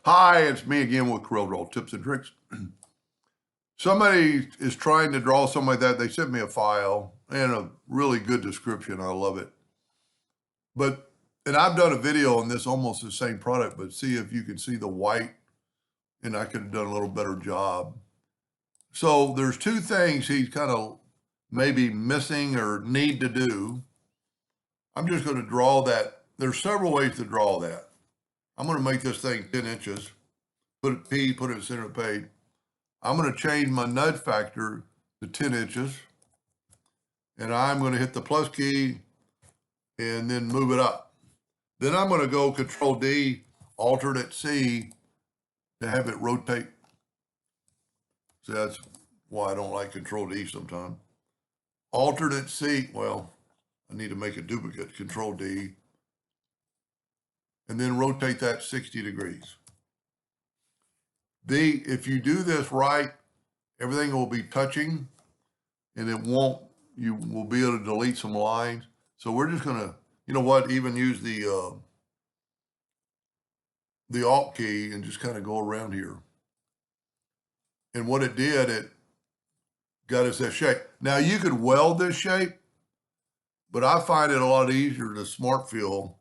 Hi, it's me again with Corel Draw Tips and Tricks. Somebody is trying to draw something like that. They sent me a file and a really good description. I love it. And I've done a video on this, almost the same product, but see if you can see the white, and I could have done a little better job. So there's two things he's kind of maybe missing or need to do. I'm just going to draw that. There's several ways to draw that. I'm going to make this thing 10 inches, put it P, put it in the center of the page. I'm going to change my nudge factor to 10 inches, and I'm going to hit the plus key and then move it up. Then I'm going to go Control D, alternate C to have it rotate. So that's why I don't like Control D sometimes. Alternate C, well, I need to make a duplicate, Control D, and then rotate that 60 degrees. If you do this right, everything will be touching, and you will be able to delete some lines. So we're just going to, you know what, even use the Alt key and just kind of go around here. And what it did, it got us that shape. Now you could weld this shape, but I find it a lot easier to smart fill.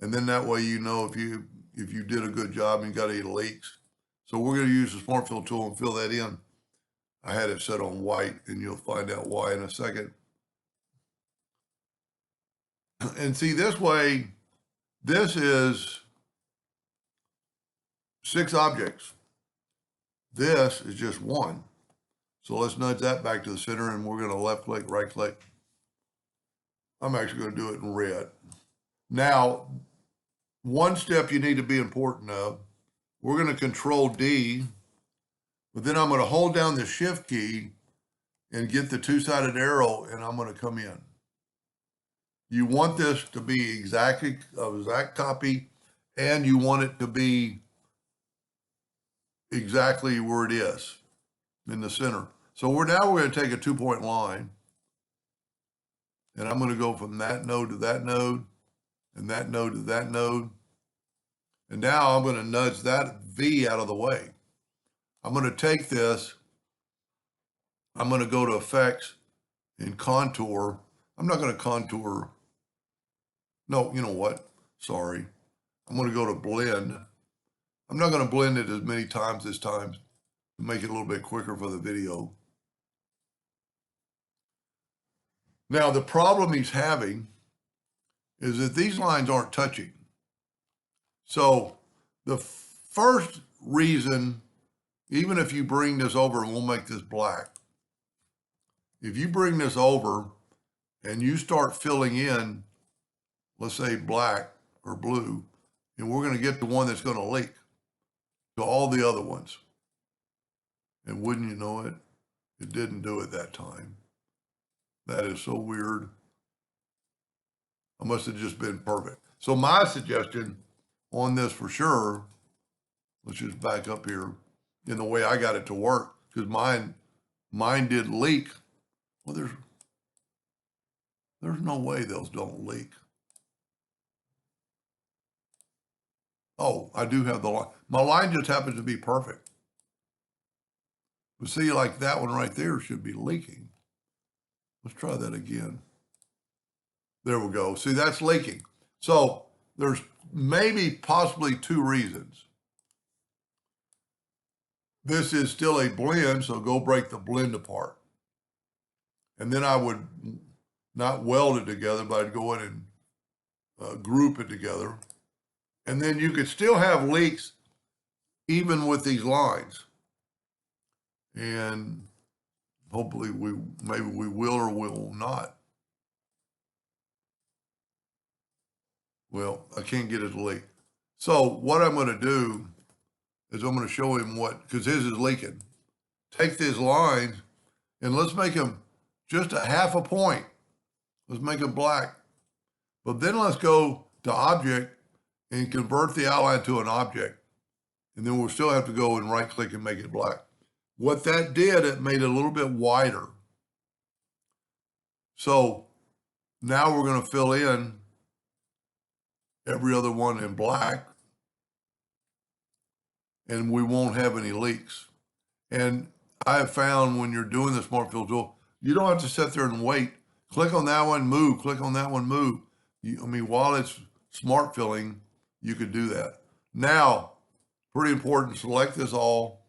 And then that way, you know, if you did a good job and you got any leaks. So we're going to use the smart fill tool and fill that in. I had it set on white, and you'll find out why in a second. And see, this way, this is 6 objects. This is just 1. So let's nudge that back to the center, and we're going to left click, right click. I'm actually going to do it in red. Now, one step you need to be important of, we're going to Control D, but then I'm going to hold down the Shift key and get the 2-sided arrow, and I'm going to come in. You want this to be exact copy, and you want it to be exactly where it is in the center. So we're going to take a 2-point line, and I'm going to go from that node to that node, and that node to that node. And now I'm going to nudge that V out of the way. I'm going to take this, I'm going to go to Effects and Contour. I'm not going to contour. No, you know what? Sorry. I'm going to go to Blend. I'm not going to blend it as many times this time to make it a little bit quicker for the video. Now, the problem he's having is that these lines aren't touching. So the first reason, even if you bring this over, we'll make this black. If you bring this over and you start filling in, let's say black or blue, and we're going to get the one that's going to leak to all the other ones. And wouldn't you know it, it didn't do it that time. That is so weird. I must have just been perfect. So my suggestion on this for sure, let's just back up here in the way I got it to work, because mine did leak. Well, there's no way those don't leak. Oh, I do have the line. My line just happens to be perfect. But see, like that one right there should be leaking. Let's try that again. There we go. See, that's leaking. So there's maybe possibly 2 reasons. This is still a blend, so go break the blend apart. And then I would not weld it together, but I'd go in and group it together. And then you could still have leaks even with these lines. And hopefully maybe we will or will not. Well, I can't get it to leak. So what I'm going to do is I'm going to show him because his is leaking. Take these lines and let's make them just a half a point. Let's make them black. But then let's go to Object and convert the outline to an object. And then we'll still have to go and right click and make it black. What that did, it made it a little bit wider. So now we're going to fill in every other one in black. and we won't have any leaks. And I have found when you're doing the Smart Fill tool, you don't have to sit there and wait. Click on that one, move, click on that one, move. I mean, while it's smart filling, you could do that. Now, pretty important, select this all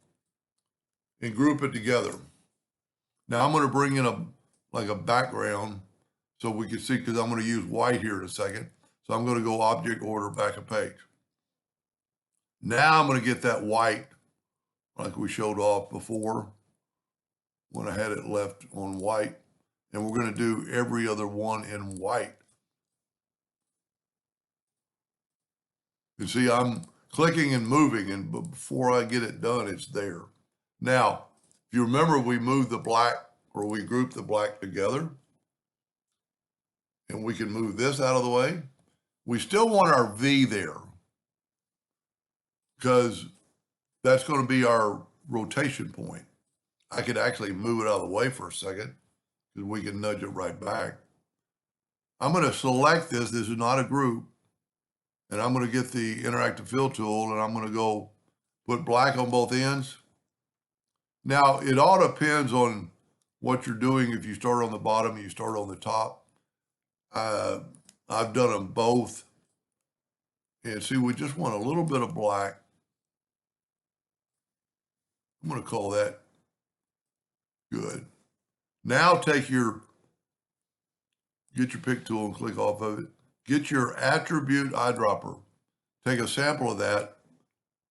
and group it together. Now I'm going to bring in a background so we can see, because I'm going to use white here in a second. So I'm going to go object order back a page. Now I'm going to get that white like we showed off before when I had it left on white. And we're going to do every other one in white. You see, I'm clicking and moving, and before I get it done, it's there. Now, if you remember, we moved the black, or we grouped the black together, and we can move this out of the way. We still want our V there because that's going to be our rotation point. I could actually move it out of the way for a second because we can nudge it right back. I'm going to select this. This is not a group. And I'm going to get the interactive fill tool, and I'm going to go put black on both ends. Now, it all depends on what you're doing. If you start on the bottom, you start on the top. I've done them both. And see, we just want a little bit of black. I'm going to call that good. Now get your pick tool and click off of it. Get your attribute eyedropper. Take a sample of that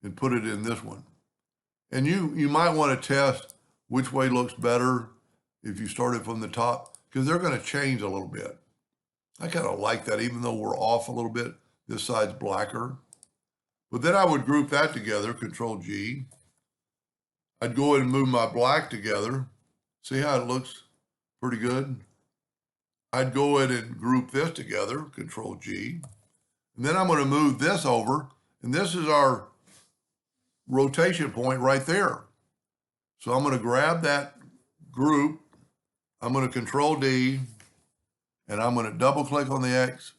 and put it in this one. And you might want to test which way looks better if you started from the top, because they're going to change a little bit. I kind of like that, even though we're off a little bit. This side's blacker. But then I would group that together, Control G. I'd go ahead and move my black together. See how it looks pretty good? I'd go ahead and group this together, Control G. And then I'm going to move this over, and this is our rotation point right there. So I'm going to grab that group, I'm going to Control D, and I'm going to double click on the X,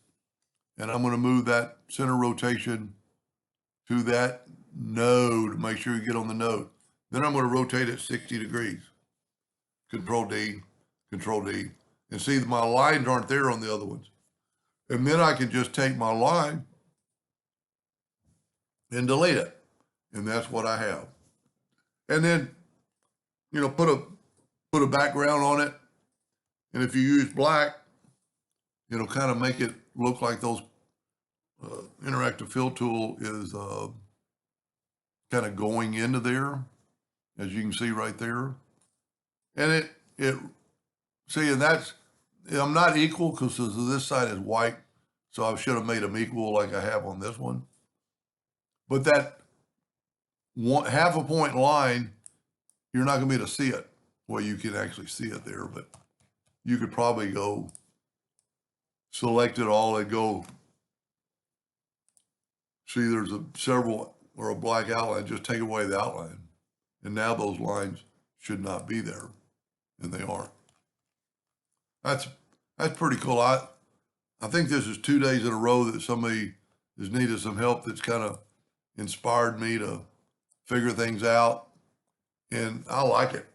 and I'm going to move that center rotation to that node. Make sure you get on the node. Then I'm going to rotate it 60 degrees. Control D, Control D. And see, my lines aren't there on the other ones. And then I can just take my line and delete it. And that's what I have. And then, put a background on it. And if you use black, it'll kind of make it look like those interactive fill tool is kind of going into there, as you can see right there. And I'm not equal because this side is white, so I should have made them equal like I have on this one. But that half a point line, you're not going to be able to see it. Well, you can actually see it there, but you could probably go select it all and go see there's several or a black outline. Just take away the outline. And now those lines should not be there, and they aren't. That's pretty cool. I think this is 2 days in a row that somebody has needed some help that's kind of inspired me to figure things out, and I like it.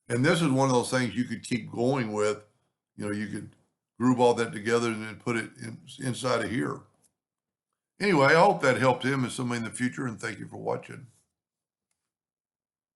And this is one of those things you could keep going with. You could group all that together and then put it inside of here. Anyway, I hope that helped him and somebody in the future, and thank you for watching.